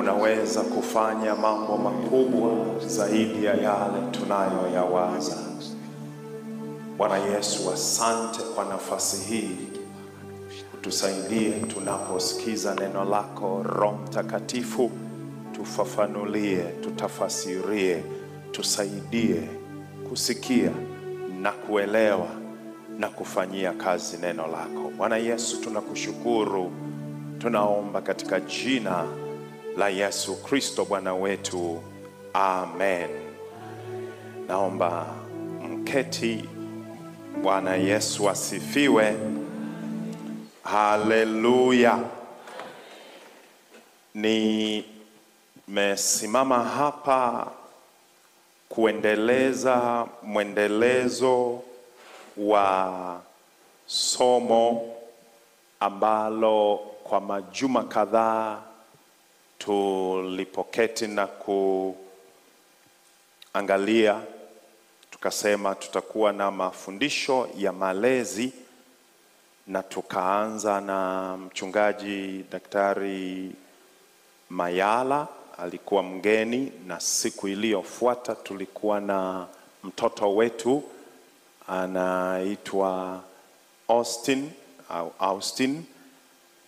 unaweza kufanya mambo makubwa zaidi ya yale tunayoyawaza. Bwana Yesu, asante kwa nafasi hii. Tusaidie tunaposikiza neno lako. Roho Mtakatifu, tufafanulie, tutafasirie, tusaidie kusikia na kuelewa na kufanyia kazi neno lako. Bwana Yesu, tunakushukuru. Tunaomba katika jina la Yesu Kristo Bwana wetu. Amen. Naomba mketi. Bwana Yesu asifiwe. Haleluya. Nimesimama hapa kuendeleza mwendelezo wa somo ambalo kwa majuma kadhaa tulipoketi na kuangalia. Tukasema tutakuwa na mafundisho ya malezi, na tukaanza na mchungaji Daktari Mayala alikuwa mgeni, na siku iliyofuata tulikuwa na mtoto wetu anaitwa Austin,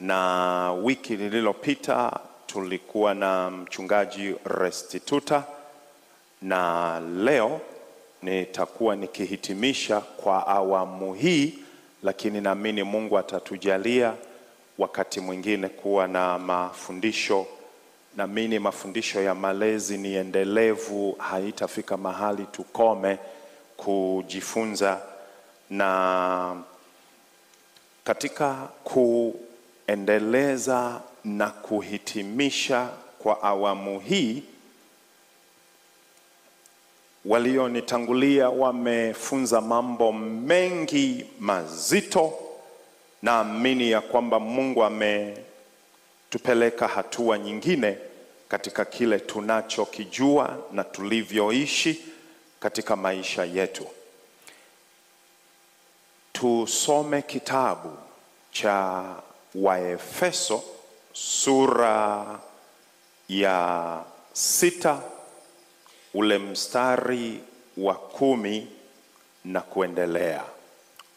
na wiki lililopita tulikuwa na mchungaji Restituta, na leo nitakuwa nikihitimisha kwa awamu hii, lakini naamini Mungu atatujalia wakati mwingine kuwa na mafundisho. Naamini mafundisho ya malezi ni endelevu, haitafika mahali tukome kujifunza. Na katika kuendeleza na kuhitimisha kwa awamu hii, walionitangulia wamefunza mambo mengi mazito. Naamini ya kwamba Mungu ametupeleka hatua nyingine katika kile tunachokijua na tulivyoishi katika maisha yetu. Tusome kitabu cha Waefeso sura ya 6 ule mstari wa 10 na kuendelea.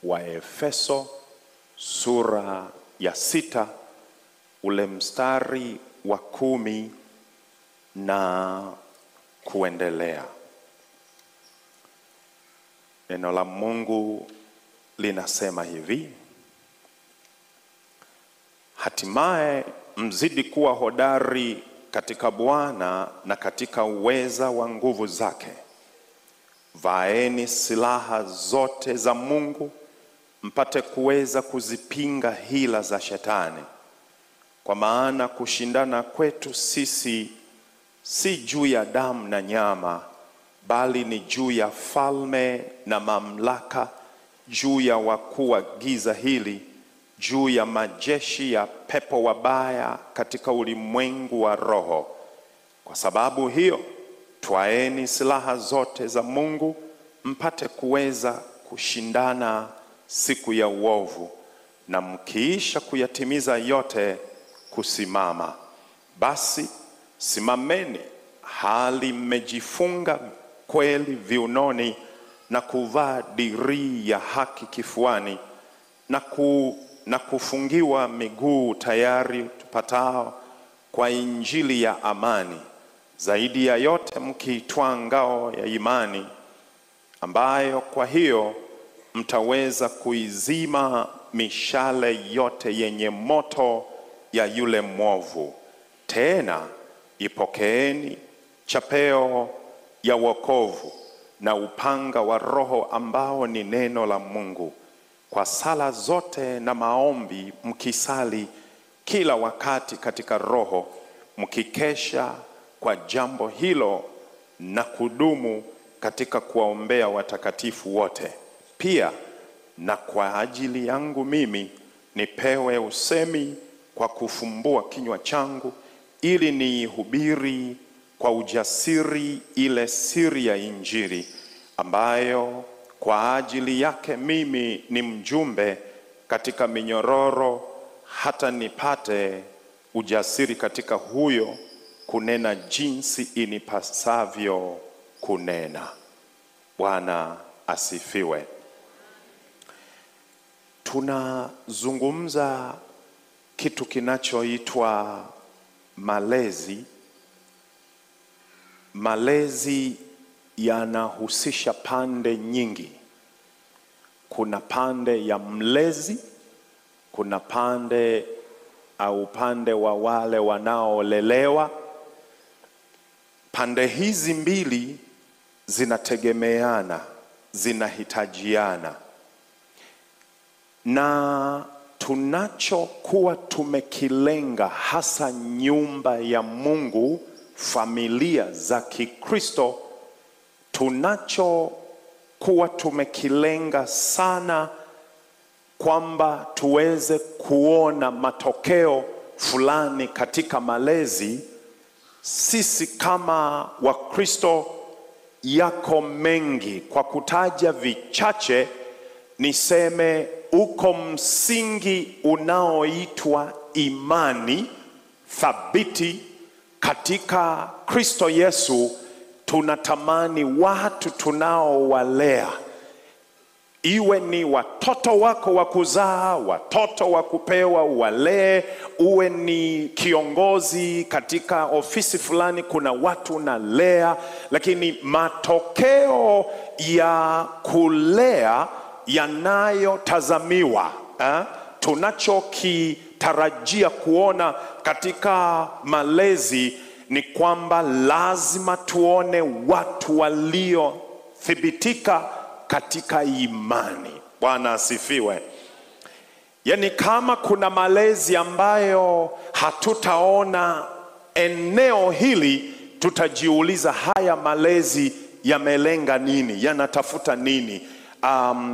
Waefeso sura ya 6 ule mstari wa 10 na kuendelea. Neno la Mungu linasema hivi: hatimaye mzidi kuwa hodari katika Bwana na katika uweza wa nguvu zake. Vaeni silaha zote za Mungu mpate kuweza kuzipinga hila za shetani. Kwa maana kushindana kwetu sisi si juu ya damu na nyama, bali ni juu ya falme na mamlaka, juu ya wakuu wa giza hili, juu ya majeshi ya pepo wabaya katika ulimwengu wa roho. Kwa sababu hiyo, twaeni silaha zote za Mungu mpate kuweza kushindana siku ya uovu, na mkiisha kuyatimiza yote kusimama. Basi simameni hali mmejifunga kweli viunoni, na kuvaa dirii ya haki kifuani, na kufungiwa miguu tayari tupatao kwa injili ya amani. Zaidi ya yote mkiitwaa ngao ya imani, ambayo kwa hiyo mtaweza kuizima mishale yote yenye moto ya yule mwovu. Tena ipokeeni chapeo ya wokovu na upanga wa Roho ambao ni neno la Mungu. Kwa sala zote na maombi mkisali kila wakati katika Roho, mkikesha kwa jambo hilo na kudumu katika kuwaombea watakatifu wote. Pia na kwa ajili yangu mimi nipewe usemi kwa kufumbua kinywa changu, ili niihubiri kwa ujasiri ile siri ya Injili, ambayo kwa ajili yake mimi ni mjumbe katika minyororo, hata nipate ujasiri katika huyo kunena jinsi inipasavyo kunena. Bwana asifiwe. Tunazungumza kitu kinachoitwa malezi. Malezi yanahusisha pande nyingi. Kuna pande ya mlezi, kuna pande au pande wa wale wanaolelewa. Pande hizi mbili zinategemeana, zinahitajiana. Na tunachokuwa tumekilenga hasa nyumba ya Mungu, familia za Kikristo, tunachokuwa tumekilenga sana kwamba tuweze kuona matokeo fulani katika malezi, sisi kama Wakristo yako mengi. Kwa kutaja vichache, niseme uko msingi unaoitwa imani thabiti katika Kristo Yesu. Tunatamani watu tunaowalea, iwe ni watoto wako wa kuzaa, watoto wa kupewa walee, uwe ni kiongozi katika ofisi fulani, kuna watu unalea, lakini matokeo ya kulea yanayotazamiwa, tunachokitarajia kuona katika malezi ni kwamba lazima tuone watu waliothibitika katika imani. Bwana asifiwe. Yani kama kuna malezi ambayo hatutaona eneo hili, tutajiuliza haya malezi yamelenga nini, yanatafuta nini,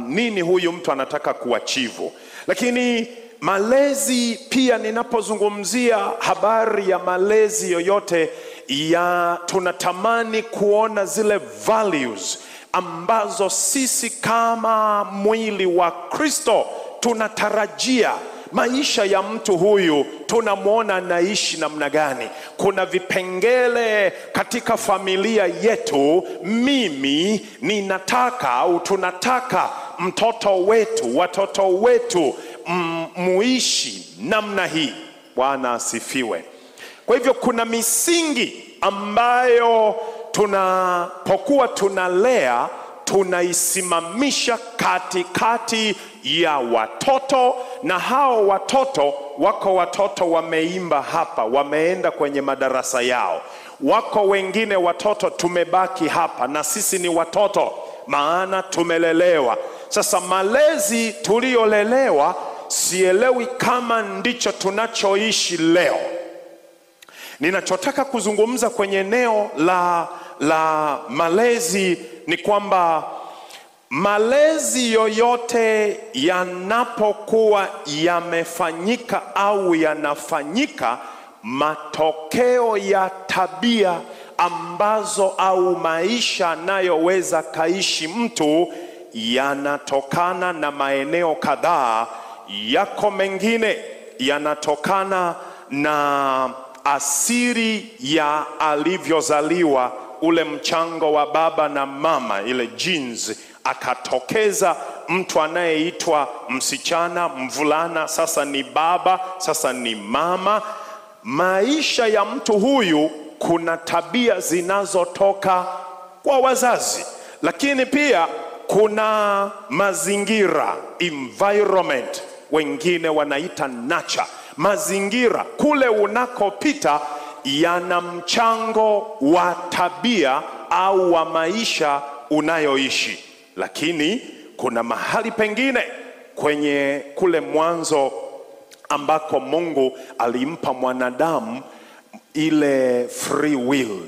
nini huyu mtu anataka kuachivu. Lakini malezi pia, ninapozungumzia habari ya malezi yoyote ya, tunatamani kuona zile values ambazo sisi kama mwili wa Kristo tunatarajia maisha ya mtu huyu, tunamwona anaishi namna gani. Kuna vipengele katika familia yetu, mimi ninataka au tunataka mtoto wetu, watoto wetu muishi namna hii. Bwana asifiwe. Kwa hivyo kuna misingi ambayo tunapokuwa tunalea, tunaisimamisha katikati ya watoto. Na hao watoto, wako watoto wameimba hapa, wameenda kwenye madarasa yao. Wako wengine watoto tumebaki hapa, na sisi ni watoto maana tumelelewa. Sasa malezi tuliolelewa, sielewi kama ndicho tunachoishi leo. Ninachotaka kuzungumza kwenye eneo la malezi ni kwamba malezi yoyote yanapokuwa yamefanyika au yanafanyika, matokeo ya tabia ambazo au maisha anayoweza kaishi mtu yanatokana na maeneo kadhaa. Yako mengine yanatokana na asili ya alivyozaliwa, ule mchango wa baba na mama, ile genes, akatokeza mtu anayeitwa msichana, mvulana, sasa ni baba, sasa ni mama. Maisha ya mtu huyu, kuna tabia zinazotoka kwa wazazi, lakini pia kuna mazingira, environment, wengine wanaita nurture. Mazingira kule unakopita yana mchango wa tabia au wa maisha unayoishi. Lakini kuna mahali pengine kwenye kule mwanzo ambako Mungu alimpa mwanadamu ile free will,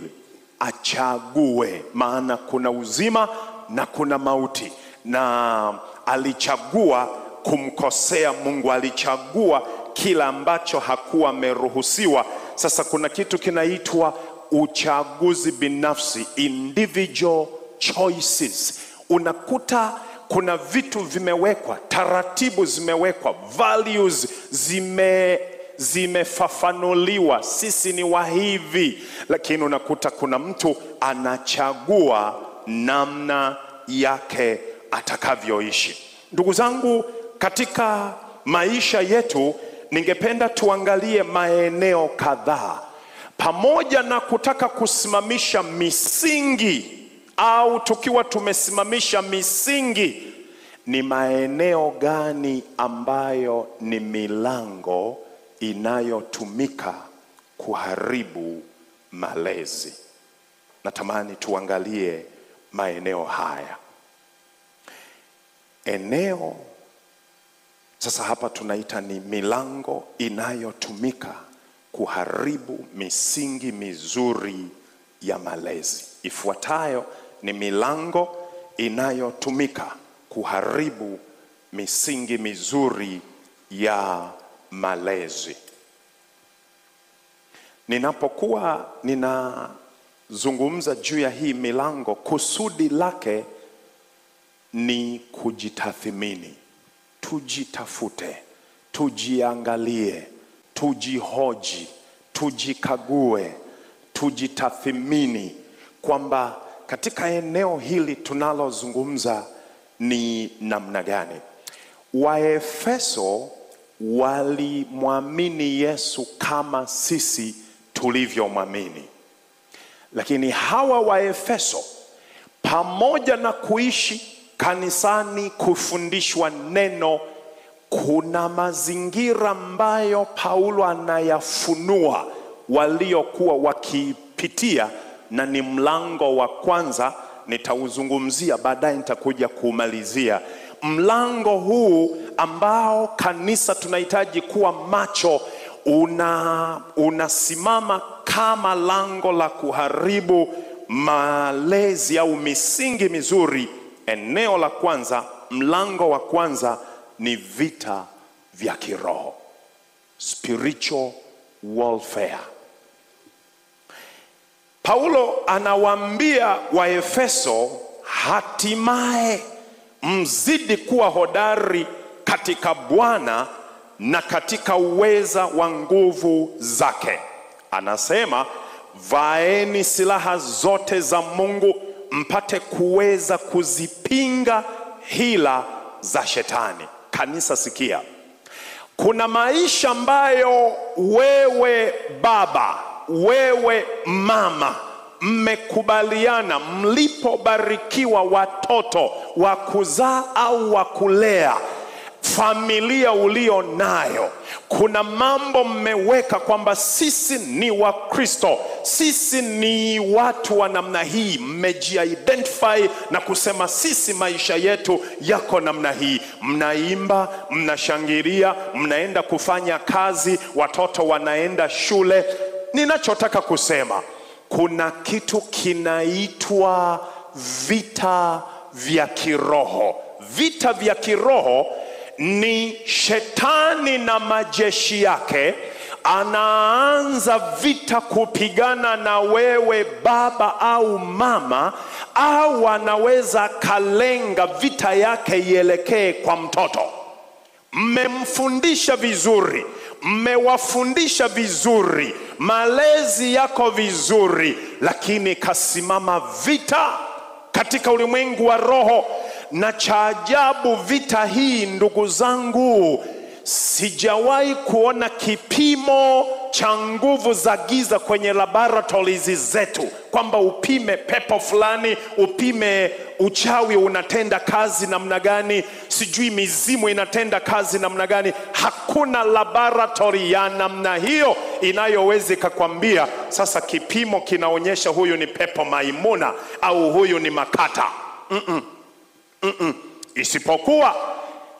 achague, maana kuna uzima na kuna mauti, na alichagua kumkosea Mungu, alichagua kila ambacho hakuwa ameruhusiwa. Sasa kuna kitu kinaitwa uchaguzi binafsi, individual choices. Unakuta kuna vitu vimewekwa, taratibu zimewekwa, values zimefafanuliwa, sisi ni wa hivi, lakini unakuta kuna mtu anachagua namna yake atakavyoishi. Ndugu zangu, katika maisha yetu ningependa tuangalie maeneo kadhaa. Pamoja na kutaka kusimamisha misingi, au tukiwa tumesimamisha misingi, ni maeneo gani ambayo ni milango inayotumika kuharibu malezi? Natamani tuangalie maeneo haya. Eneo sasa hapa tunaita ni milango inayotumika kuharibu misingi mizuri ya malezi. Ifuatayo ni milango inayotumika kuharibu misingi mizuri ya malezi. Ninapokuwa ninazungumza juu ya hii milango, kusudi lake ni kujitathmini. Tujitafute, tujiangalie, tujihoji, tujikague, tujitathmini kwamba katika eneo hili tunalozungumza ni namna gani. Waefeso walimwamini Yesu kama sisi tulivyomwamini. Lakini hawa Waefeso, pamoja na kuishi kanisani, kufundishwa neno, kuna mazingira ambayo Paulo anayafunua waliokuwa wakipitia, na ni mlango wa kwanza. Nitauzungumzia baadaye, nitakuja kumalizia mlango huu ambao kanisa tunahitaji kuwa macho. Unasimama kama lango la kuharibu malezi au misingi mizuri. Eneo la kwanza, mlango wa kwanza ni vita vya kiroho, spiritual warfare. Paulo anawaambia Waefeso, hatimaye mzidi kuwa hodari katika Bwana na katika uweza wa nguvu zake. Anasema, vaeni silaha zote za Mungu mpate kuweza kuzipinga hila za shetani. Kanisa, sikia. Kuna maisha ambayo wewe baba, wewe mama, mmekubaliana mlipobarikiwa watoto wa kuzaa au wa kulea, familia ulio nayo, kuna mambo mmeweka kwamba sisi ni wa Kristo, sisi ni watu wa namna hii. Mmeji-identify na kusema sisi maisha yetu yako namna hii. Mnaimba, mnashangilia, mnaenda kufanya kazi, watoto wanaenda shule. Ninachotaka kusema, kuna kitu kinaitwa vita vya kiroho. Vita vya kiroho ni shetani na majeshi yake. Anaanza vita kupigana na wewe baba au mama, au anaweza kalenga vita yake ielekee kwa mtoto. Mmemfundisha vizuri, mmewafundisha vizuri, malezi yako vizuri, lakini kasimama vita katika ulimwengu wa roho. Na cha ajabu, vita hii, ndugu zangu, sijawahi kuona kipimo cha nguvu za giza kwenye laboratories zetu, kwamba upime pepo fulani, upime uchawi unatenda kazi namna gani, sijui mizimu inatenda kazi namna gani. Hakuna laboratory ya namna hiyo inayoweza kukwambia sasa kipimo kinaonyesha huyu ni pepo maimuna au huyu ni makata. Isipokuwa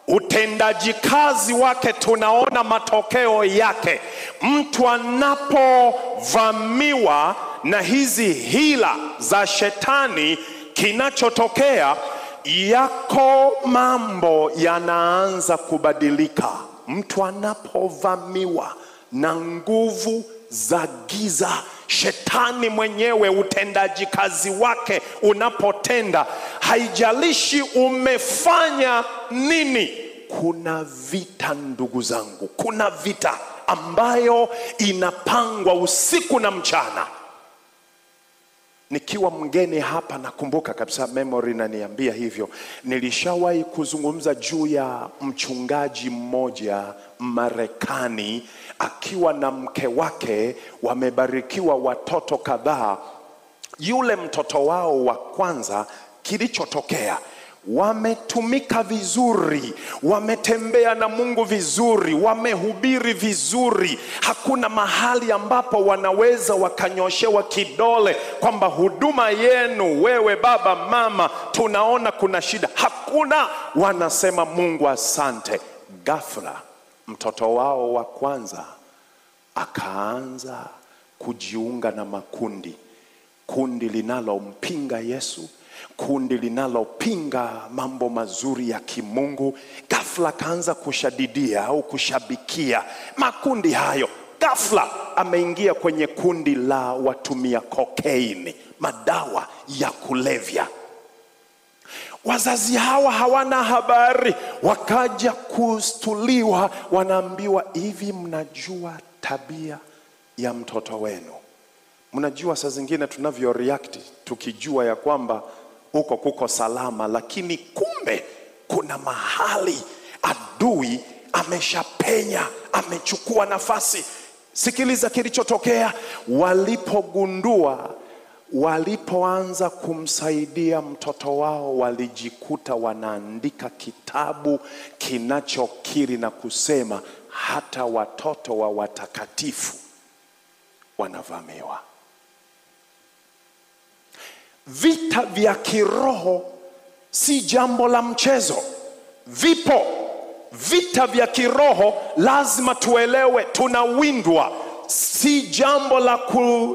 utendaji kazi wake tunaona matokeo yake. Mtu anapovamiwa na hizi hila za shetani, kinachotokea yako mambo yanaanza kubadilika. Mtu anapovamiwa na nguvu za giza, shetani mwenyewe, utendaji kazi wake unapotenda, haijalishi umefanya nini, kuna vita ndugu zangu, kuna vita. ambayo inapangwa usiku na mchana. Nikiwa mgeni hapa nakumbuka kabisa, memory inaniambia hivyo, nilishawahi kuzungumza juu ya mchungaji mmoja Marekani akiwa na mke wake, wamebarikiwa watoto kadhaa. Yule mtoto wao wa kwanza, kilichotokea, wametumika vizuri, wametembea na Mungu vizuri, wamehubiri vizuri. Hakuna mahali ambapo wanaweza wakanyoshewa kidole kwamba huduma yenu wewe baba mama tunaona kuna shida. Hakuna. Wanasema Mungu asante. Ghafla mtoto wao wa kwanza akaanza kujiunga na makundi, kundi linalompinga Yesu, kundi linalopinga mambo mazuri ya kimungu. Ghafla kaanza kushadidia au kushabikia makundi hayo. Ghafla ameingia kwenye kundi la watumia cocaine, madawa ya kulevya. Wazazi hawa hawana habari, wakaja kustuliwa, wanaambiwa, hivi mnajua tabia ya mtoto wenu? Mnajua saa zingine tunavyo react tukijua ya kwamba huko kuko salama, lakini kumbe kuna mahali adui ameshapenya, amechukua nafasi. Sikiliza kilichotokea. Walipogundua, walipoanza kumsaidia mtoto wao, walijikuta wanaandika kitabu kinachokiri na kusema hata watoto wa watakatifu wanavamiwa. Vita vya kiroho si jambo la mchezo. Vipo vita vya kiroho, lazima tuelewe, tunawindwa. Si jambo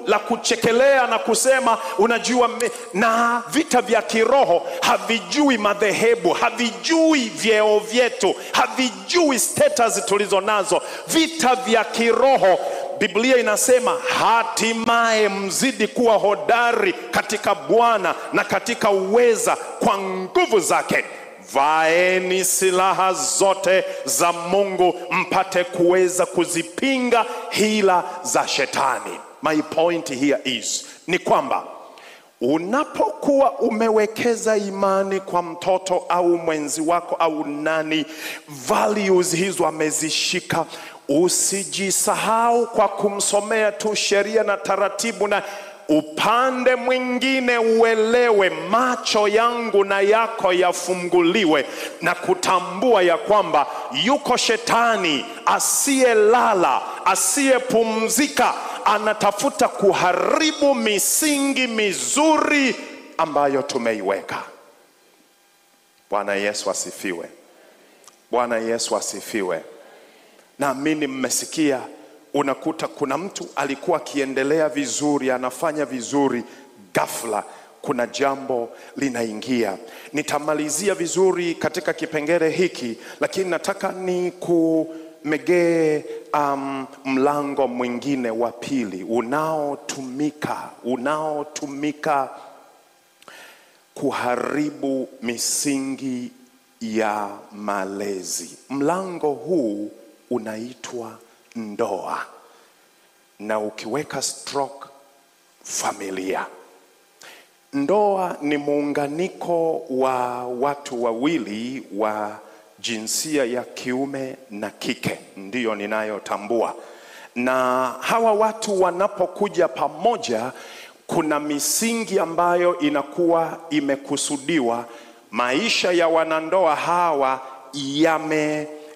la kuchekelea na kusema unajua. Na vita vya kiroho havijui madhehebu, havijui vyeo vyetu, havijui status tulizo nazo. Vita vya kiroho, Biblia inasema hatimaye mzidi kuwa hodari katika Bwana na katika uweza kwa nguvu zake. Vaeni silaha zote za Mungu mpate kuweza kuzipinga hila za shetani. My point here is, ni kwamba unapokuwa umewekeza imani kwa mtoto au mwenzi wako au nani, values hizo amezishika, usijisahau kwa kumsomea tu sheria na taratibu, na upande mwingine uelewe, macho yangu na yako yafunguliwe na kutambua ya kwamba yuko shetani asiyelala, asiyepumzika, anatafuta kuharibu misingi mizuri ambayo tumeiweka. Bwana Yesu asifiwe. Bwana Yesu asifiwe. Naamini mmesikia. Unakuta kuna mtu alikuwa akiendelea vizuri, anafanya vizuri, ghafla kuna jambo linaingia. Nitamalizia vizuri katika kipengele hiki, lakini nataka ni kumegee mlango mwingine wa pili unaotumika kuharibu misingi ya malezi. Mlango huu unaitwa ndoa, na ukiweka stroke familia. Ndoa ni muunganiko wa watu wawili wa jinsia ya kiume na kike, ndiyo ninayotambua. Na hawa watu wanapokuja pamoja, kuna misingi ambayo inakuwa imekusudiwa. Maisha ya wanandoa hawa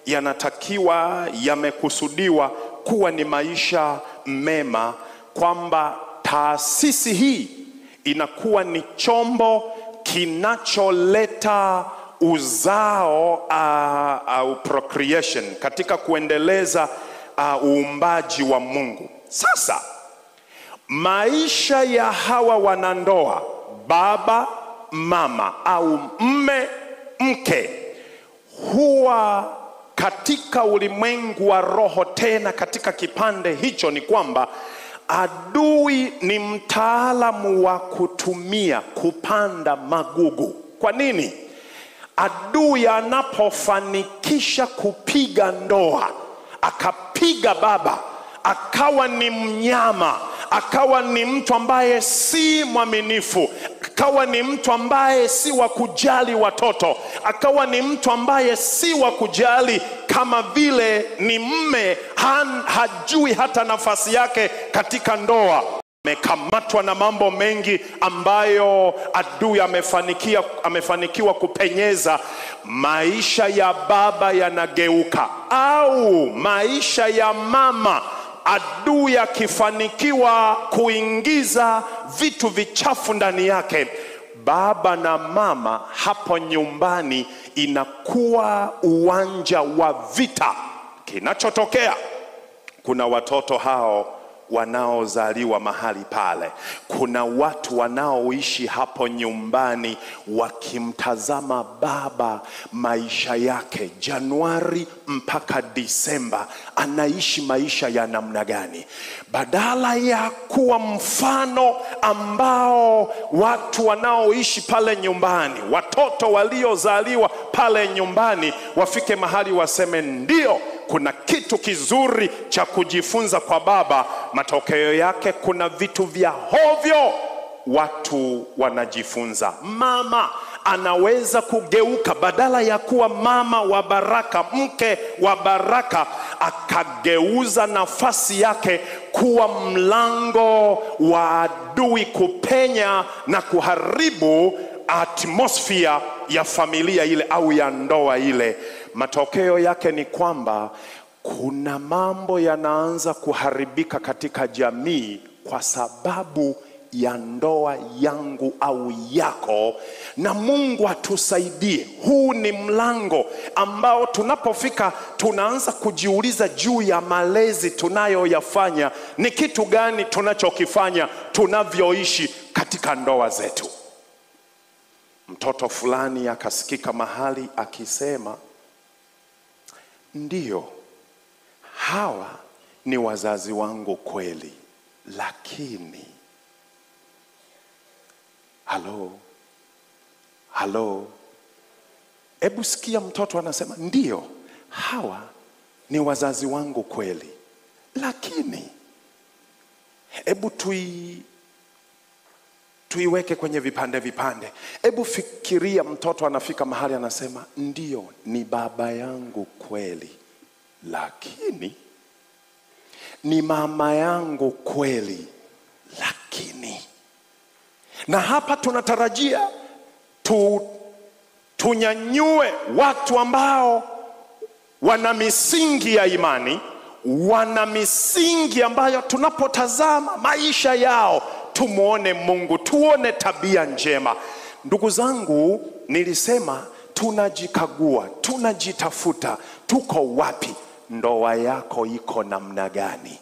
yanatakiwa, yamekusudiwa kuwa ni maisha mema, kwamba taasisi hii inakuwa ni chombo kinacholeta uzao au procreation katika kuendeleza uumbaji wa Mungu. Sasa maisha ya hawa wanandoa, baba mama au mme mke, huwa katika ulimwengu wa roho. Tena katika kipande hicho ni kwamba adui ni mtaalamu wa kupanda magugu. Kwa nini? Adui anapofanikisha kupiga ndoa, akapiga kumpiga baba, akawa ni mnyama, akawa ni mtu ambaye si mwaminifu, akawa ni mtu ambaye si wa kujali watoto, akawa ni mtu ambaye si wa kujali kama vile ni mme, hajui hata nafasi yake katika ndoa. Amekamatwa na mambo mengi ambayo adui amefanikiwa kupenyeza. Maisha ya baba yanageuka, au maisha ya mama, adui akifanikiwa kuingiza vitu vichafu ndani yake, baba na mama hapo nyumbani inakuwa uwanja wa vita. Kinachotokea, kuna watoto hao wanaozaliwa mahali pale, kuna watu wanaoishi hapo nyumbani wakimtazama baba maisha yake Januari mpaka Disemba anaishi maisha ya namna gani. Badala ya kuwa mfano ambao watu wanaoishi pale nyumbani, watoto waliozaliwa pale nyumbani wafike mahali waseme ndio, kuna kitu kizuri cha kujifunza kwa baba, matokeo yake kuna vitu vya hovyo watu wanajifunza. Mama anaweza kugeuka, badala ya kuwa mama wa baraka, mke wa baraka, akageuza nafasi yake kuwa mlango wa adui kupenya na kuharibu atmosphere ya familia ile au ya ndoa ile. Matokeo yake ni kwamba kuna mambo yanaanza kuharibika katika jamii kwa sababu ya ndoa yangu au yako. Na Mungu atusaidie. Huu ni mlango ambao tunapofika tunaanza kujiuliza juu ya malezi tunayoyafanya. Ni kitu gani tunachokifanya tunavyoishi katika ndoa zetu? Mtoto fulani akasikika mahali akisema, ndio, hawa ni wazazi wangu kweli, lakini halo, hebu sikia, mtoto anasema ndio, hawa ni wazazi wangu kweli, lakini hebu tuiweke kwenye vipande. Hebu fikiria, mtoto anafika mahali anasema ndio, ni baba yangu kweli, lakini ni mama yangu kweli, lakini. Na hapa tunatarajia tunyanyue watu ambao wana misingi ya imani, wana misingi ambayo tunapotazama maisha yao tumuone Mungu, tuone tabia njema. Ndugu zangu, nilisema tunajikagua, tunajitafuta, tuko wapi? Ndoa yako iko namna gani?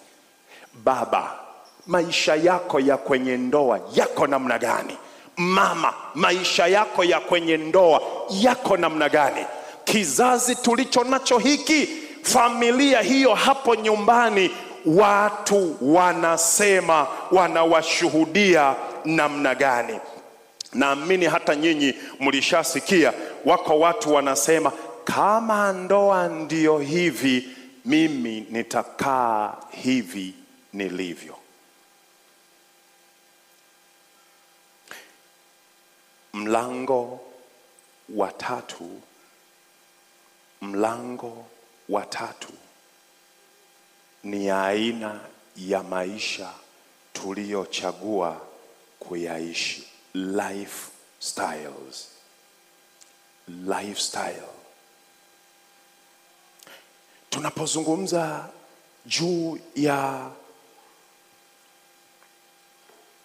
Baba, maisha yako ya kwenye ndoa yako namna gani? Mama, maisha yako ya kwenye ndoa yako namna gani? Kizazi tulicho nacho hiki, familia hiyo hapo nyumbani, watu wanasema, wanawashuhudia namna gani? Naamini hata nyinyi mlishasikia, wako watu wanasema, kama ndoa ndio hivi, mimi nitakaa hivi nilivyo. Mlango wa tatu ni aina ya maisha tuliyochagua kuyaishi. Lifestyle. Tunapozungumza juu ya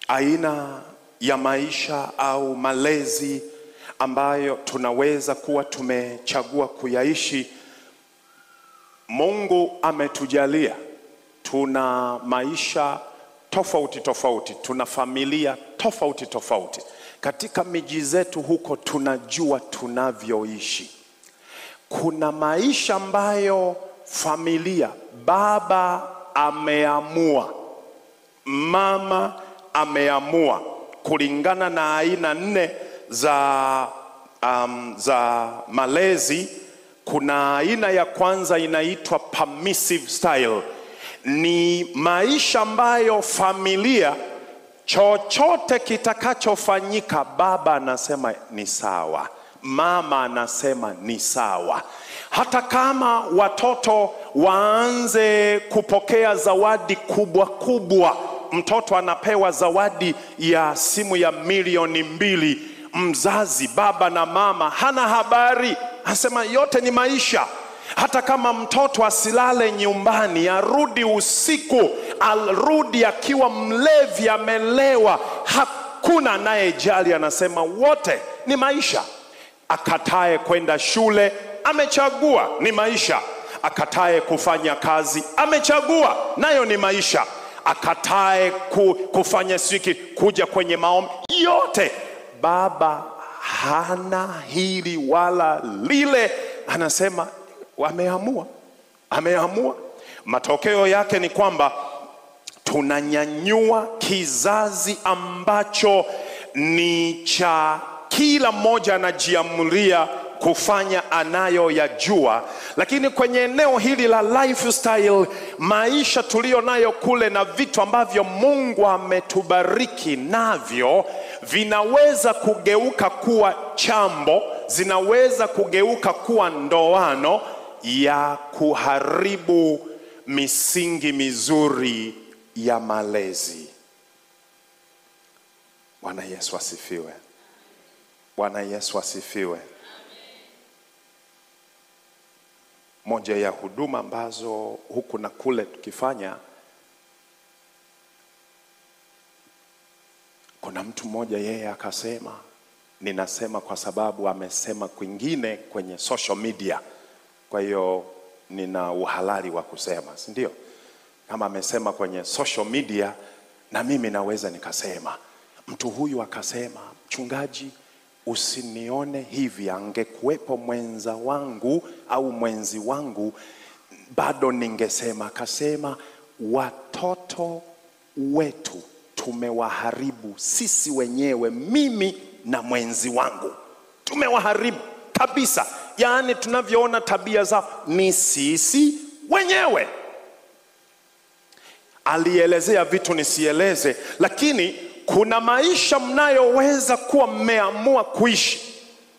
aina ya maisha au malezi ambayo tunaweza kuwa tumechagua kuyaishi, Mungu ametujalia tuna maisha tofauti, tuna familia tofauti. Katika miji zetu huko tunajua tunavyoishi. Kuna maisha ambayo familia, baba ameamua, mama ameamua, kulingana na aina 4 za malezi. Kuna aina ya kwanza inaitwa permissive style. Ni maisha ambayo familia, chochote kitakachofanyika, baba anasema ni sawa, mama anasema ni sawa. Hata kama watoto waanze kupokea zawadi kubwa kubwa, mtoto anapewa zawadi ya simu ya milioni 2, mzazi, baba na mama, hana habari, anasema yote ni maisha. Hata kama mtoto asilale nyumbani, arudi usiku, arudi akiwa mlevi, amelewa, hakuna anayejali, anasema wote ni maisha. Akatae kwenda shule, amechagua, ni maisha. Akatae kufanya kazi, amechagua, nayo ni maisha. Akatae kufanya siki, kuja kwenye maombi, yote. Baba hana hili wala lile, anasema ameamua. Matokeo yake ni kwamba tunanyanyua kizazi ambacho ni cha kila mmoja anajiamulia kufanya anayoyajua. Lakini kwenye eneo hili la lifestyle, maisha tulio nayo kule na vitu ambavyo Mungu ametubariki navyo, vinaweza kugeuka kuwa chambo, zinaweza kugeuka kuwa ndoano ya kuharibu misingi mizuri ya malezi. Bwana Yesu asifiwe. Bwana Yesu asifiwe. Moja ya huduma ambazo huku na kule tukifanya, kuna mtu mmoja yeye akasema, ninasema kwa sababu amesema kwingine kwenye social media, kwa hiyo nina uhalali wa kusema, si ndio? Kama amesema kwenye social media, na mimi naweza nikasema. Mtu huyu akasema, mchungaji, usinione hivi, angekuwepo mwenza wangu au mwenzi wangu bado ningesema. Akasema, watoto wetu tumewaharibu sisi wenyewe, mimi na mwenzi wangu tumewaharibu kabisa. Yaani tunavyoona tabia zao ni sisi wenyewe. Alielezea vitu nisieleze, lakini kuna maisha mnayoweza kuwa mmeamua kuishi.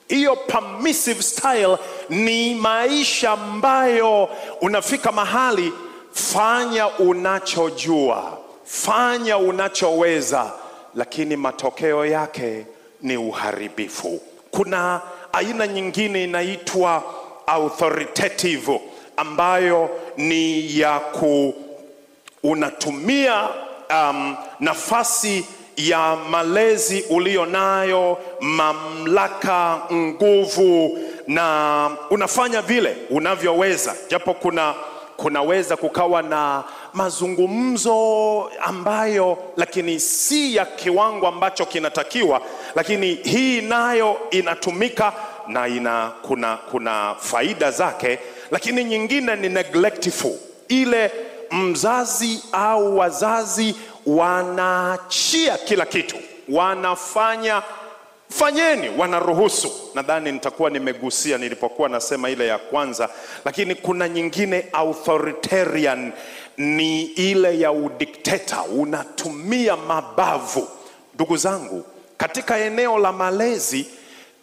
Hiyo permissive style ni maisha ambayo unafika mahali, fanya unachojua, fanya unachoweza, lakini matokeo yake ni uharibifu. Kuna aina nyingine inaitwa authoritative, ambayo ni ya unatumia nafasi ya malezi ulionayo, mamlaka, nguvu, na unafanya vile unavyoweza. Japo kunaweza kukawa na mazungumzo ambayo lakini si ya kiwango ambacho kinatakiwa, lakini hii nayo inatumika na kuna faida zake. Lakini nyingine ni neglectful, ile mzazi au wazazi wanaachia kila kitu, fanyeni, wanaruhusu. Nadhani nitakuwa nimegusia nilipokuwa nasema ile ya kwanza. Lakini kuna nyingine authoritarian, ni ile ya udikteta, unatumia mabavu. Ndugu zangu, katika eneo la malezi,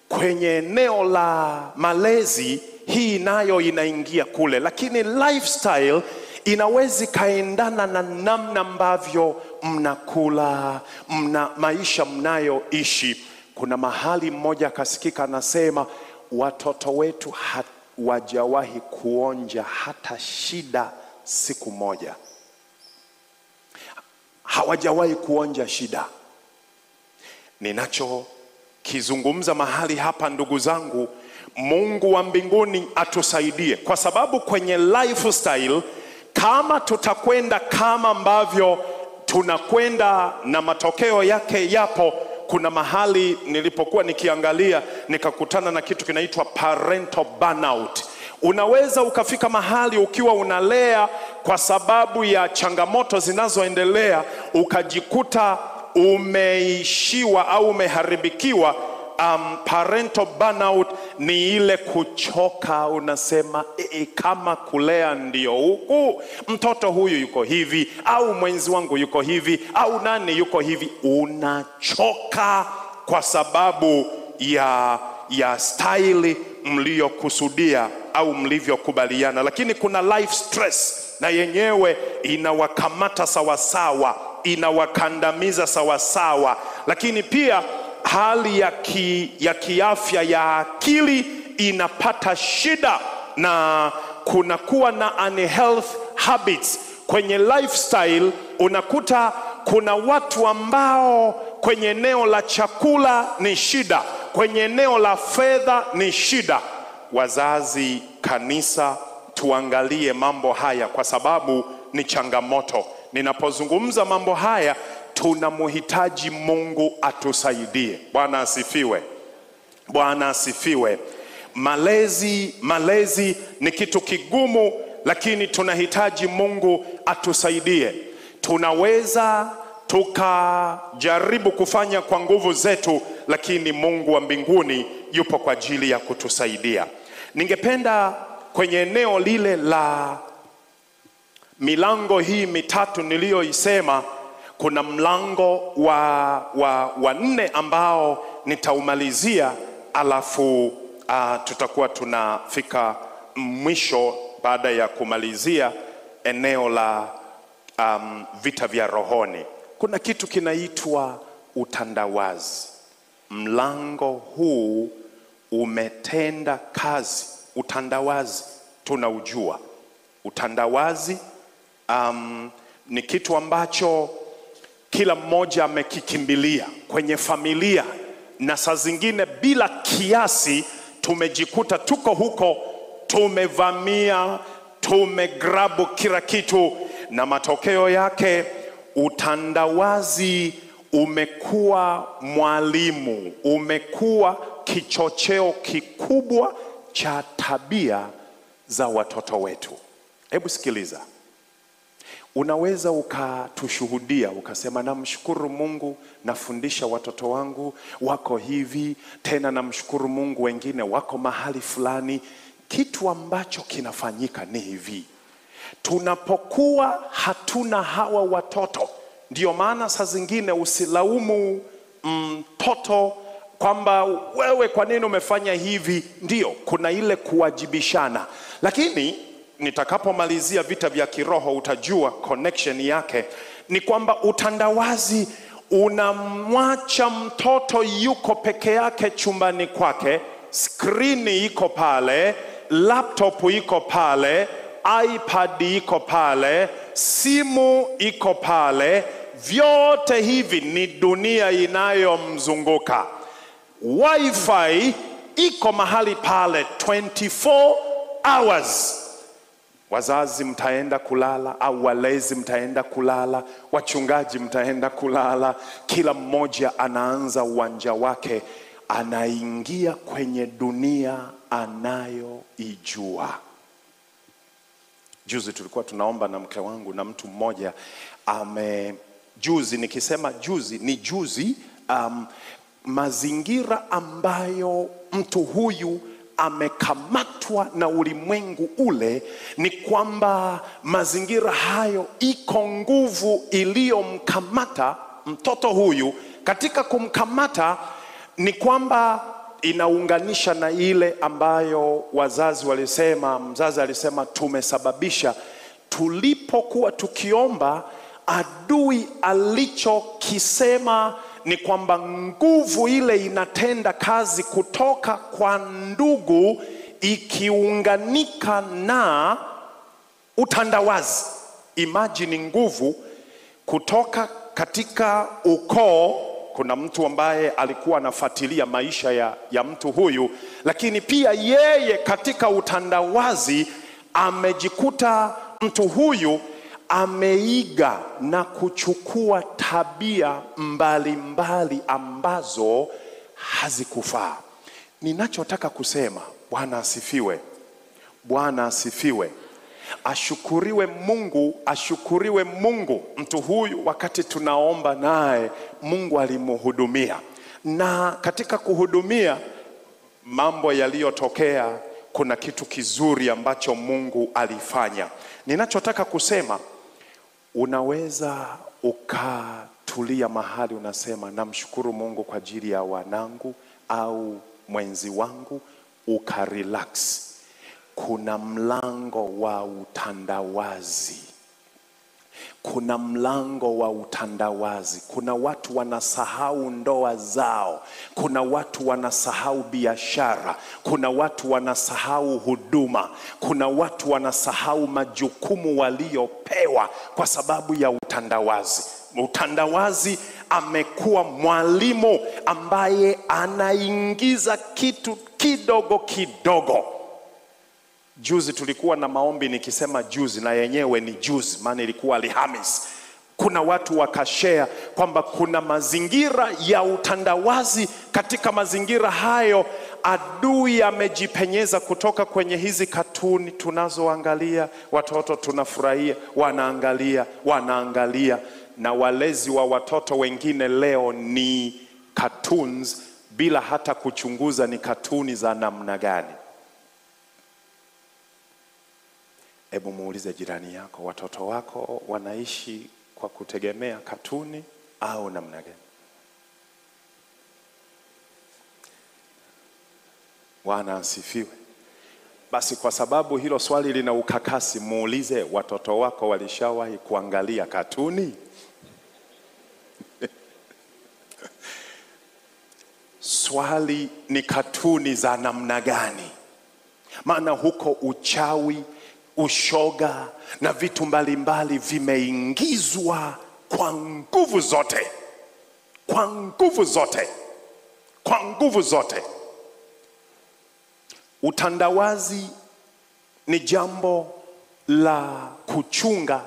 kwenye eneo la malezi hii nayo inaingia kule. Lakini lifestyle inawezi kaendana na namna ambavyo mnakula, maisha mnayoishi. Kuna mahali mmoja akasikika anasema, watoto wetu hawajawahi kuonja hata shida siku moja. Hawajawahi kuonja shida. Ninachokizungumza mahali hapa, ndugu zangu, Mungu wa mbinguni atusaidie, kwa sababu kwenye lifestyle, kama tutakwenda kama ambavyo tunakwenda na matokeo yake yapo. Kuna mahali nilipokuwa nikiangalia nikakutana na kitu kinaitwa parental burnout. Unaweza ukafika mahali ukiwa unalea kwa sababu ya changamoto zinazoendelea, ukajikuta umeishiwa au umeharibikiwa. Parental burnout ni ile kuchoka, unasema kama kulea ndio huku, mtoto huyu yuko hivi, au mwenzi wangu yuko hivi, au nani yuko hivi. Unachoka kwa sababu ya style mliokusudia au mlivyokubaliana. Lakini kuna life stress na yenyewe inawakamata sawasawa, inawakandamiza sawasawa. Lakini pia hali ya kiafya ya akili inapata shida, na kunakuwa na unhealthy habits kwenye lifestyle. Unakuta kuna watu ambao kwenye eneo la chakula ni shida, kwenye eneo la fedha ni shida. Wazazi, kanisa, tuangalie mambo haya kwa sababu ni changamoto. Ninapozungumza mambo haya, tunamhitaji Mungu atusaidie. Bwana asifiwe. Bwana asifiwe. Malezi ni kitu kigumu, lakini tunahitaji Mungu atusaidie. Tunaweza tukajaribu kufanya kwa nguvu zetu, lakini Mungu wa mbinguni yupo kwa ajili ya kutusaidia. Ningependa kwenye eneo lile la milango hii mitatu niliyoisema, kuna mlango wa 4 ambao nitaumalizia, alafu tutakuwa tunafika mwisho baada ya kumalizia eneo la vita vya rohoni. Kuna kitu kinaitwa utandawazi. Mlango huu umetenda kazi. Utandawazi tunaujua. Utandawazi ni kitu ambacho kila mmoja amekikimbilia kwenye familia, na saa zingine bila kiasi tumejikuta tuko huko, tumevamia, tumegrabu kila kitu, na matokeo yake utandawazi umekuwa mwalimu, umekuwa kichocheo kikubwa cha tabia za watoto wetu. Hebu sikiliza. Unaweza ukatushuhudia ukasema, namshukuru Mungu, nafundisha watoto wangu wako hivi, tena namshukuru Mungu wengine wako mahali fulani. Kitu ambacho kinafanyika ni hivi: tunapokuwa hatuna hawa watoto, ndio maana saa zingine usilaumu mtoto kwamba wewe kwa nini umefanya hivi. Ndio kuna ile kuwajibishana, lakini nitakapomalizia vita vya kiroho utajua connection yake. Ni kwamba utandawazi unamwacha mtoto yuko peke yake chumbani kwake, skrini iko pale, laptop iko pale, iPad iko pale, simu iko pale. Vyote hivi ni dunia inayomzunguka. Wi-Fi iko mahali pale 24 hours. Wazazi mtaenda kulala, au walezi mtaenda kulala, wachungaji mtaenda kulala, kila mmoja anaanza uwanja wake, anaingia kwenye dunia anayoijua. Juzi tulikuwa tunaomba na mke wangu, na mtu mmoja juzi, nikisema juzi ni juzi, mazingira ambayo mtu huyu amekamatwa na ulimwengu ule, ni kwamba mazingira hayo iko nguvu iliyomkamata mtoto huyu. Katika kumkamata ni kwamba inaunganisha na ile ambayo mzazi alisema tumesababisha. Tulipokuwa tukiomba, adui alichokisema ni kwamba nguvu ile inatenda kazi kutoka kwa ndugu ikiunganika na utandawazi. Imagine nguvu kutoka katika ukoo. Kuna mtu ambaye alikuwa anafuatilia maisha ya mtu huyu, lakini pia yeye katika utandawazi amejikuta mtu huyu ameiga na kuchukua tabia mbalimbali ambazo hazikufaa. Ninachotaka kusema, Bwana asifiwe. Bwana asifiwe. Ashukuriwe Mungu, ashukuriwe Mungu. Mtu huyu wakati tunaomba naye, Mungu alimhudumia. Na katika kuhudumia, mambo yaliyotokea, kuna kitu kizuri ambacho Mungu alifanya. Ninachotaka kusema, unaweza ukatulia mahali unasema namshukuru Mungu kwa ajili ya wanangu au mwenzi wangu, ukarelax. Kuna mlango wa utandawazi. Kuna mlango wa utandawazi. Kuna watu wanasahau ndoa zao. Kuna watu wanasahau biashara. Kuna watu wanasahau huduma. Kuna watu wanasahau majukumu waliopewa kwa sababu ya utandawazi. Utandawazi amekuwa mwalimu ambaye anaingiza kitu kidogo kidogo. Juzi tulikuwa na maombi, nikisema juzi na yenyewe ni juzi, maana ilikuwa Alhamisi. Kuna watu wakashare kwamba kuna mazingira ya utandawazi. Katika mazingira hayo adui amejipenyeza kutoka kwenye hizi katuni tunazoangalia, watoto tunafurahia, wanaangalia, na walezi wa watoto wengine leo ni cartoons bila hata kuchunguza ni katuni za namna gani. Hebu muulize jirani yako, watoto wako wanaishi kwa kutegemea katuni au namna gani? Bwana asifiwe. Basi kwa sababu hilo swali lina ukakasi, muulize watoto wako walishawahi kuangalia katuni? Swali ni katuni za namna gani? Maana huko uchawi, ushoga na vitu mbalimbali vimeingizwa kwa nguvu zote. Kwa nguvu zote. Kwa nguvu zote. Utandawazi ni jambo la kuchunga,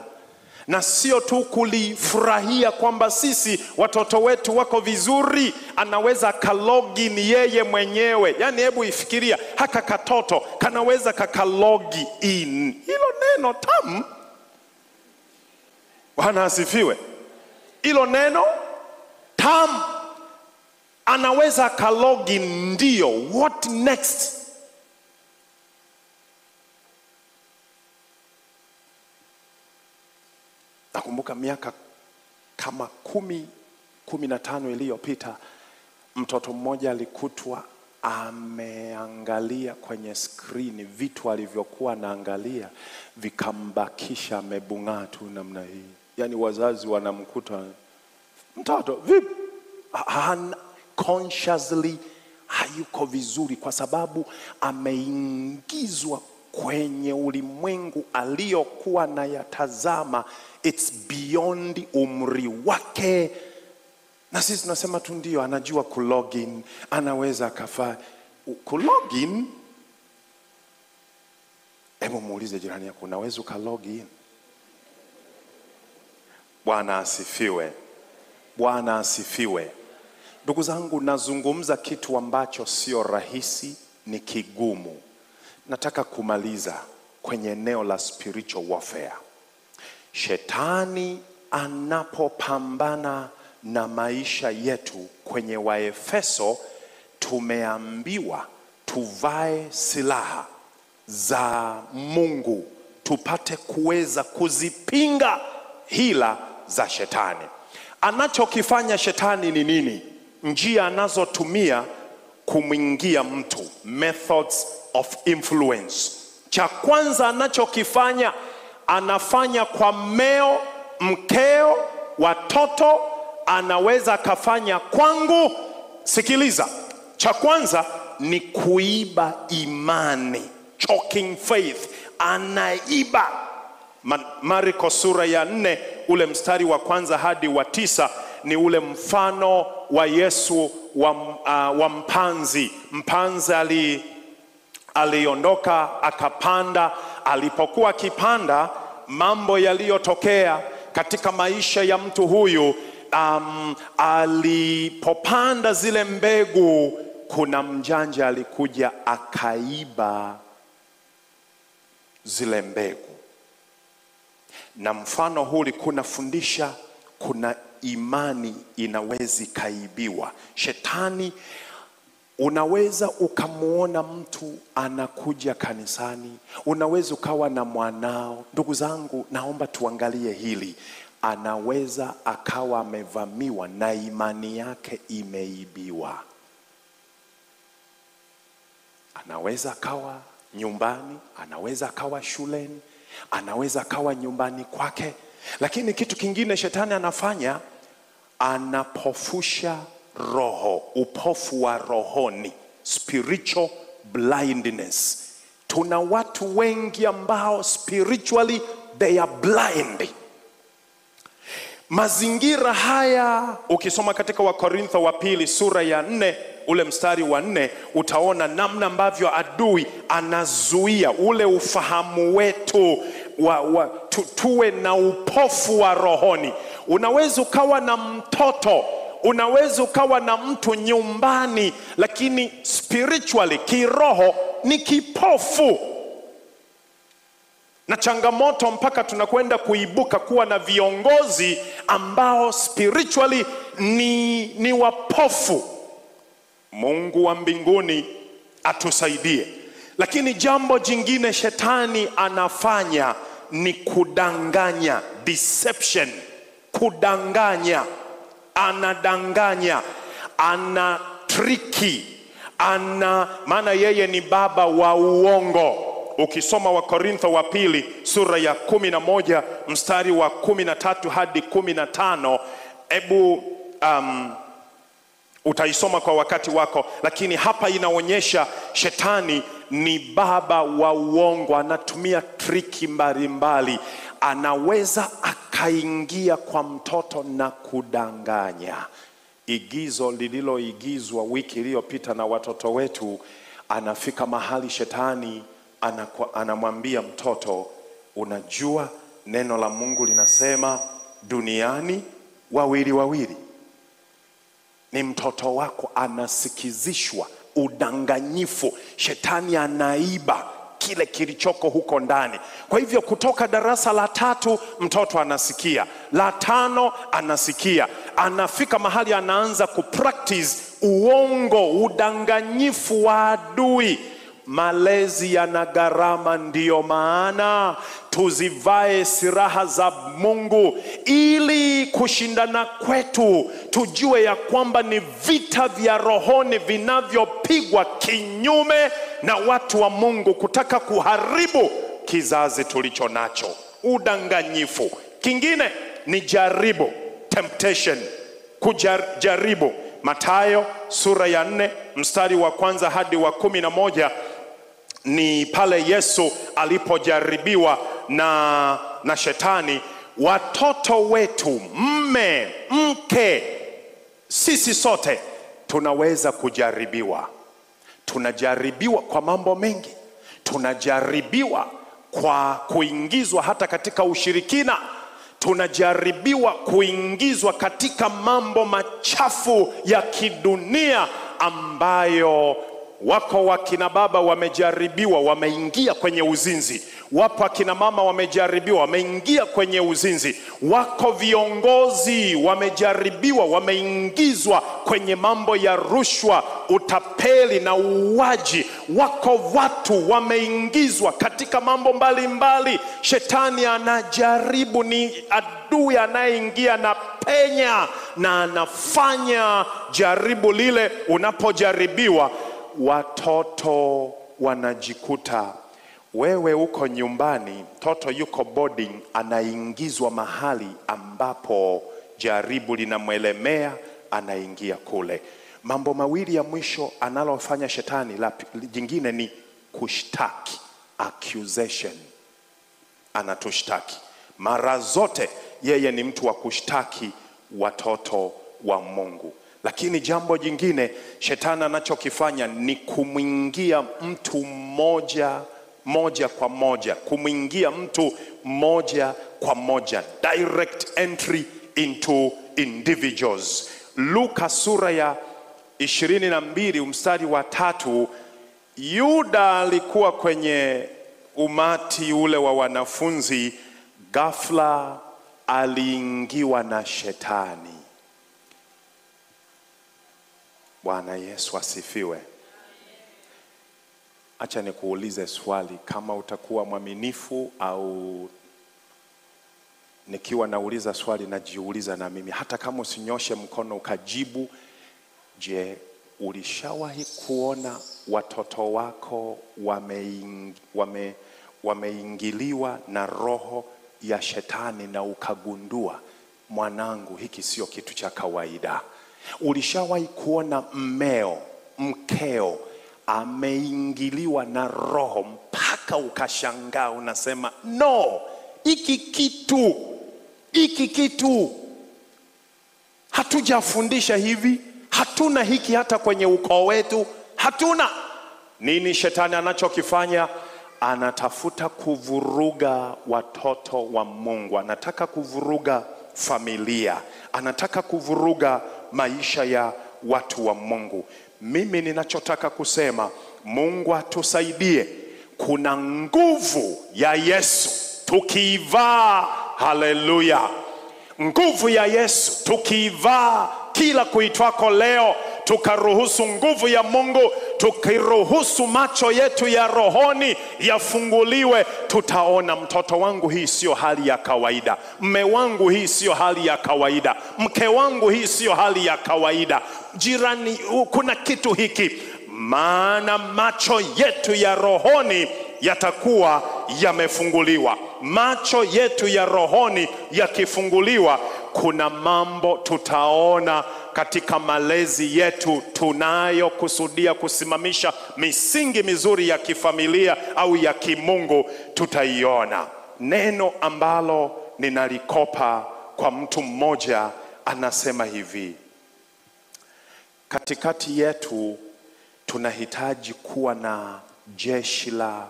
na sio tu kulifurahia kwamba sisi watoto wetu wako vizuri, anaweza kalogin yeye mwenyewe. Yani hebu ifikiria, haka katoto kanaweza kakalogi in. Hilo neno tamu. Bwana asifiwe. Hilo neno tamu. Anaweza kalogin, ndio. What next? Nakumbuka miaka kama 10-15 iliyopita, mtoto mmoja alikutwa ameangalia kwenye skrini vitu alivyokuwa anaangalia vikambakisha amebung'aa tu namna hii. Yani wazazi wanamkuta, mtoto vipi? Consciously hayuko vizuri kwa sababu ameingizwa kwenye ulimwengu aliyokuwa na yatazama. It's beyond umri wake. Na sisi tunasema tu ndio anajua kulogin, anaweza kafaa kulogin. Hebu muulize jirani yako, unaweza ukalogin? Bwana asifiwe. Bwana asifiwe. Ndugu zangu, nazungumza kitu ambacho sio rahisi, ni kigumu. Nataka kumaliza kwenye eneo la spiritual warfare. Shetani anapopambana na maisha yetu, kwenye Waefeso tumeambiwa tuvae silaha za Mungu tupate kuweza kuzipinga hila za shetani. Anachokifanya shetani ni nini? Njia anazotumia kumwingia mtu, methods of influence. Cha kwanza anachokifanya, anafanya kwa mmeo, mkeo, watoto, anaweza kafanya kwangu. Sikiliza, cha kwanza ni kuiba imani, choking faith. Anaiba. Marko sura ya 4 ule mstari wa 1 hadi wa 9 ni ule mfano wa Yesu wa mpanzi. Mpanzi aliondoka akapanda. Alipokuwa akipanda, mambo yaliyotokea katika maisha ya mtu huyu, alipopanda zile mbegu, kuna mjanja alikuja akaiba zile mbegu. Na mfano huu kuna fundisha, kuna imani inawezi kaibiwa. Shetani Unaweza ukamuona mtu anakuja kanisani, unaweza ukawa na mwanao. Ndugu zangu, naomba tuangalie hili. Anaweza akawa amevamiwa na imani yake imeibiwa. Anaweza akawa nyumbani, anaweza akawa shuleni, anaweza akawa nyumbani kwake. Lakini kitu kingine shetani anafanya, anapofusha roho, upofu wa rohoni, spiritual blindness. Tuna watu wengi ambao spiritually they are blind. Mazingira haya ukisoma katika Wakorintho wa pili sura ya 4 ule mstari wa 4, utaona namna ambavyo adui anazuia ule ufahamu wetu tuwe na upofu wa rohoni. Unaweza ukawa na mtoto, unaweza ukawa na mtu nyumbani, lakini spiritually, kiroho ni kipofu. Na changamoto mpaka tunakwenda kuibuka kuwa na viongozi ambao spiritually ni wapofu. Mungu wa mbinguni atusaidie. Lakini jambo jingine shetani anafanya ni kudanganya, deception. Kudanganya, anadanganya, ana triki, maana yeye ni baba wa uongo. Ukisoma Wakorintho wa pili sura ya 11 mstari wa 13 hadi 15, hebu utaisoma kwa wakati wako, lakini hapa inaonyesha shetani ni baba wa uongo. Anatumia triki mbalimbali. Anaweza akaingia kwa mtoto na kudanganya. Igizo lililoigizwa wiki iliyopita na watoto wetu, anafika mahali shetani anamwambia mtoto, unajua neno la Mungu linasema duniani wawili wawili. Ni mtoto wako anasikizishwa udanganyifu. Shetani anaiba kile kilichoko huko ndani. Kwa hivyo kutoka darasa la 3 mtoto anasikia, la 5 anasikia, anafika mahali anaanza kupractice uongo, udanganyifu wa adui. Malezi yana gharama, ndiyo maana tuzivae silaha za Mungu ili kushindana kwetu tujue ya kwamba ni vita vya rohoni vinavyopigwa kinyume na watu wa Mungu, kutaka kuharibu kizazi tulicho nacho. Udanganyifu. Kingine ni jaribu, temptation, kujaribu. Mathayo sura ya 4 mstari wa 1 hadi wa 11 ni pale Yesu alipojaribiwa na shetani. Watoto wetu, mme, mke, sisi sote tunaweza kujaribiwa. Tunajaribiwa kwa mambo mengi. Tunajaribiwa kwa kuingizwa hata katika ushirikina. Tunajaribiwa kuingizwa katika mambo machafu ya kidunia ambayo wako wakina baba wamejaribiwa, wameingia kwenye uzinzi. Wapo akina mama wamejaribiwa, wameingia kwenye uzinzi. Wako viongozi wamejaribiwa, wameingizwa kwenye mambo ya rushwa, utapeli na uuaji. Wako watu wameingizwa katika mambo mbalimbali. Shetani anajaribu, ni adui anayeingia na penya na anafanya jaribu lile. Unapojaribiwa, watoto wanajikuta, wewe uko nyumbani, mtoto yuko boarding, anaingizwa mahali ambapo jaribu linamwelemea, anaingia kule. Mambo mawili ya mwisho analofanya shetani, la jingine ni kushtaki, accusation. Anatushtaki. Mara zote yeye ni mtu wa kushtaki watoto wa Mungu. Lakini jambo jingine shetani anachokifanya ni kumwingia mtu moja kwa moja, kumwingia mtu moja kwa moja, direct entry into individuals. Luka sura ya 22 mstari wa 3, Yuda alikuwa kwenye umati ule wa wanafunzi, ghafla aliingiwa na shetani. Bwana Yesu asifiwe. Acha nikuulize swali, kama utakuwa mwaminifu au nikiwa nauliza swali najiuliza na mimi, hata kama usinyoshe mkono ukajibu. Je, ulishawahi kuona watoto wako wameingiliwa na roho ya shetani na ukagundua, mwanangu, hiki sio kitu cha kawaida? Ulishawahi kuona mkeo ameingiliwa na roho mpaka ukashangaa, unasema no, hiki kitu hatujafundisha hivi, hatuna hiki hata kwenye ukoo wetu, hatuna. Nini shetani anachokifanya? Anatafuta kuvuruga watoto wa Mungu, anataka kuvuruga familia, anataka kuvuruga maisha ya watu wa Mungu. Mimi ninachotaka kusema, Mungu atusaidie. Kuna nguvu ya Yesu tukiivaa, haleluya. Nguvu ya Yesu tukiivaa kila kuitwako leo, tukaruhusu nguvu ya Mungu, tukiruhusu macho yetu ya rohoni yafunguliwe, tutaona, mtoto wangu, hii sio hali ya kawaida. Mme wangu, hii sio hali ya kawaida. Mke wangu, hii sio hali ya kawaida. Jirani, kuna kitu hiki. Maana macho yetu ya rohoni yatakuwa yamefunguliwa. Macho yetu ya rohoni yakifunguliwa, kuna mambo tutaona katika malezi yetu tunayokusudia kusimamisha misingi mizuri ya kifamilia au ya kimungu, tutaiona. Neno ambalo ninalikopa kwa mtu mmoja anasema hivi: katikati yetu tunahitaji kuwa na jeshi la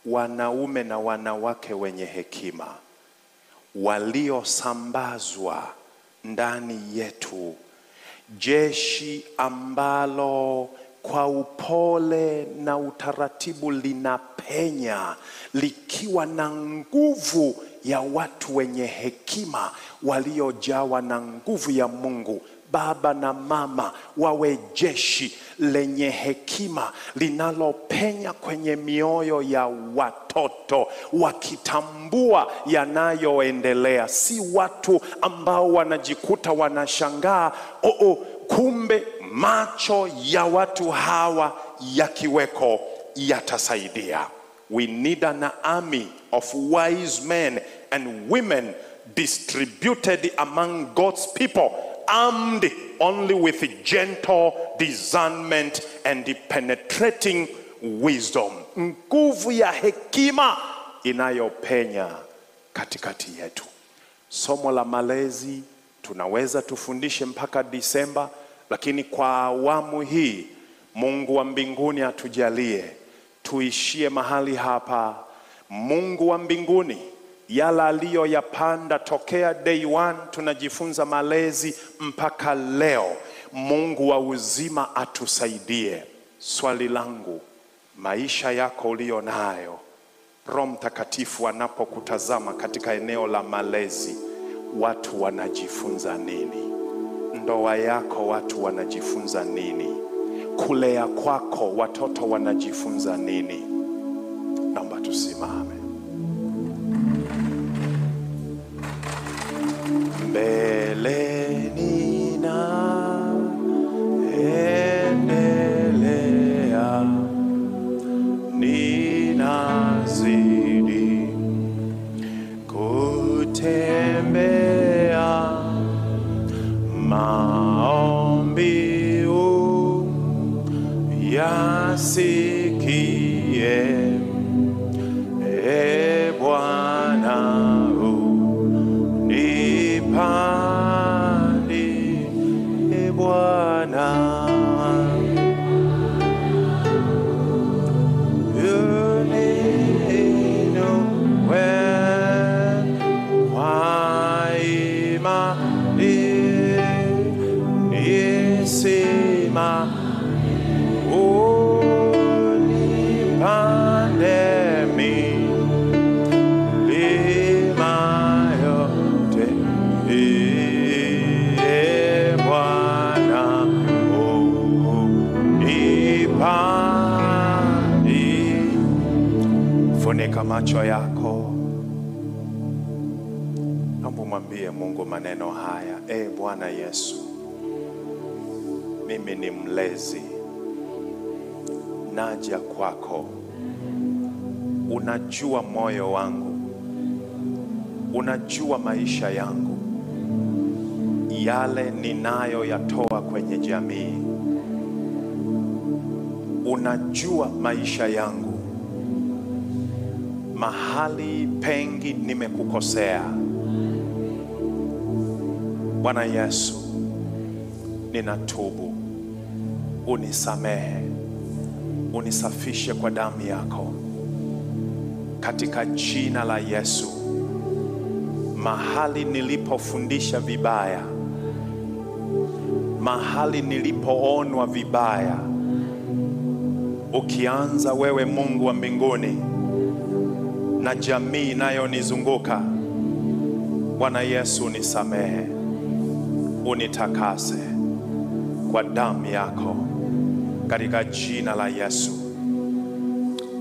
wanaume na wanawake wenye hekima, waliosambazwa ndani yetu, jeshi ambalo kwa upole na utaratibu linapenya, likiwa na nguvu ya watu wenye hekima waliojawa na nguvu ya Mungu. Baba na mama wawe jeshi lenye hekima linalopenya kwenye mioyo ya watoto, wakitambua yanayoendelea. Si watu ambao wanajikuta wanashangaa, kumbe macho ya watu hawa yakiweko yatasaidia. We need an army of wise men and women distributed among God's people, armed only with gentle discernment and penetrating wisdom. Nguvu ya hekima inayopenya katikati yetu. Somo la malezi tunaweza tufundishe mpaka Disemba, lakini kwa awamu hii Mungu wa mbinguni atujalie tuishie mahali hapa. Mungu wa mbinguni, yala aliyoyapanda tokea day one tunajifunza malezi mpaka leo, Mungu wa uzima atusaidie. Swali langu, maisha yako ulio nayo, Roho Mtakatifu anapokutazama katika eneo la malezi, watu wanajifunza nini? Ndoa yako watu wanajifunza nini? Kulea kwako watoto wanajifunza nini? Naomba tusimame. Mbeleni na endelea, ninazidi kutembea, maombi yasikie, Bwana nipandi, Bwana Funika macho yako. Naomba mwambie Mungu maneno haya. Bwana Yesu, mimi ni mlezi, naja kwako. Unajua moyo wangu, unajua maisha yangu, yale ninayo yatoa kwenye jamii. Unajua maisha yangu, mahali pengi nimekukosea. Bwana Yesu, ninatubu. Unisamehe, unisafishe kwa damu yako, katika jina la Yesu. Mahali nilipofundisha vibaya, mahali nilipoonwa vibaya, ukianza wewe Mungu wa mbinguni na jamii inayonizunguka, Bwana Yesu, unisamehe, unitakase kwa damu yako, katika jina la Yesu.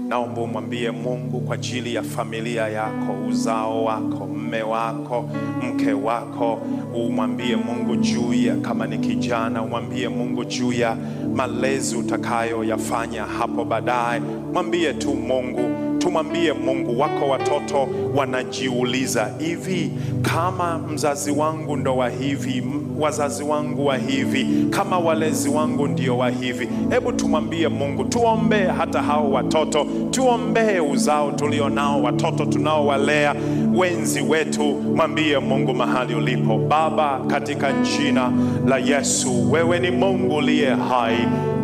Naomba umwambie Mungu kwa ajili ya familia yako, uzao wako, mme wako, mke wako. Umwambie Mungu juu ya, kama ni kijana, umwambie Mungu juu ya malezi utakayo yafanya hapo baadaye. Mwambie tu Mungu, tumwambie Mungu. Wako watoto wanajiuliza, hivi kama mzazi wangu ndo wa hivi, wazazi wangu wa hivi, kama walezi wangu ndio wa hivi. Hebu tumwambie Mungu, tuombe hata hao watoto, tuombe uzao tulionao, watoto tunaowalea, wenzi wetu. Mwambie Mungu mahali ulipo. Baba, katika jina la Yesu, wewe ni Mungu uliye hai.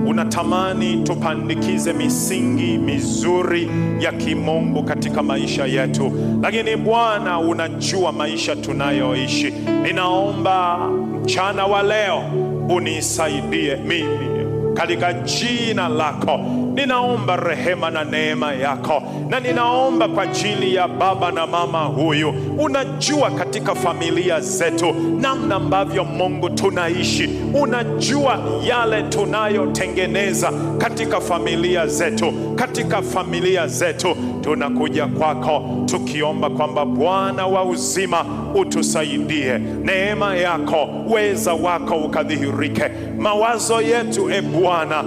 Unatamani tupandikize misingi mizuri ya kimungu katika maisha yetu, lakini Bwana unajua maisha tunayoishi. Ninaomba mchana wa leo unisaidie mimi katika jina lako. Ninaomba rehema na neema yako, na ninaomba kwa ajili ya baba na mama huyu. Unajua katika familia zetu namna ambavyo Mungu tunaishi, unajua yale tunayotengeneza katika familia zetu. Katika familia zetu tunakuja kwako tukiomba kwamba Bwana wa uzima utusaidie, neema yako, uweza wako ukadhihirike. Mawazo yetu Bwana,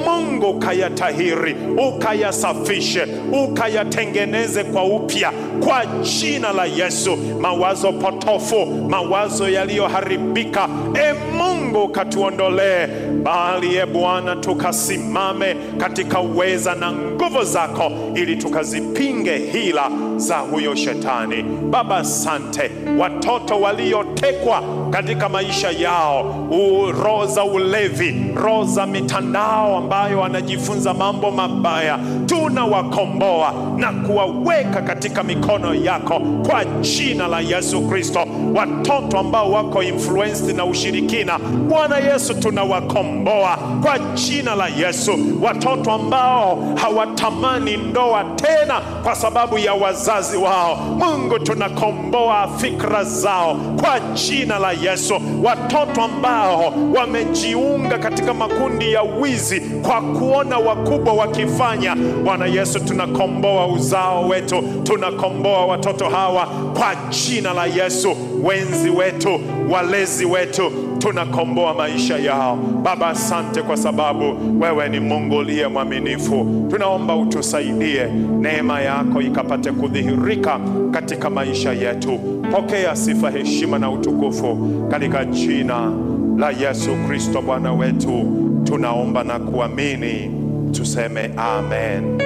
Mungu ukayatahiri, ukayasafishe, ukayatengeneze kwa upya kwa jina la Yesu. Mawazo potofu, mawazo yaliyoharibika, Mungu katuondolee, bali Bwana tukasimame katika uweza na nguvu zako, ili tukazipinge hila za huyo shetani. Baba, asante. Watoto waliotekwa katika maisha yao, roho za ulevi, roho za mitandao ambayo wanajifunza mambo mabaya, tunawakomboa na kuwaweka katika mikono yako kwa jina la Yesu Kristo. Watoto ambao wako influenced na ushirikina, Bwana Yesu, tunawakomboa kwa jina la Yesu. Watoto ambao hawatamani ndoa tena kwa sababu ya wazazi wao, Mungu tunakomboa fikra zao kwa jina la Yesu. Watoto ambao wamejiunga katika makundi ya wizi kwa kuona wakubwa wakifanya, Bwana Yesu, tunakomboa uzao wetu, tunakomboa watoto hawa kwa jina la Yesu. Wenzi wetu, walezi wetu, tunakomboa maisha yao. Baba, asante kwa sababu wewe ni Mungu uliye mwaminifu. Tunaomba utusaidie, neema yako ikapate kudhihirika katika maisha yetu. Pokea sifa, heshima na utukufu katika jina la Yesu Kristo Bwana wetu. Tunaomba na kuamini, tuseme amen.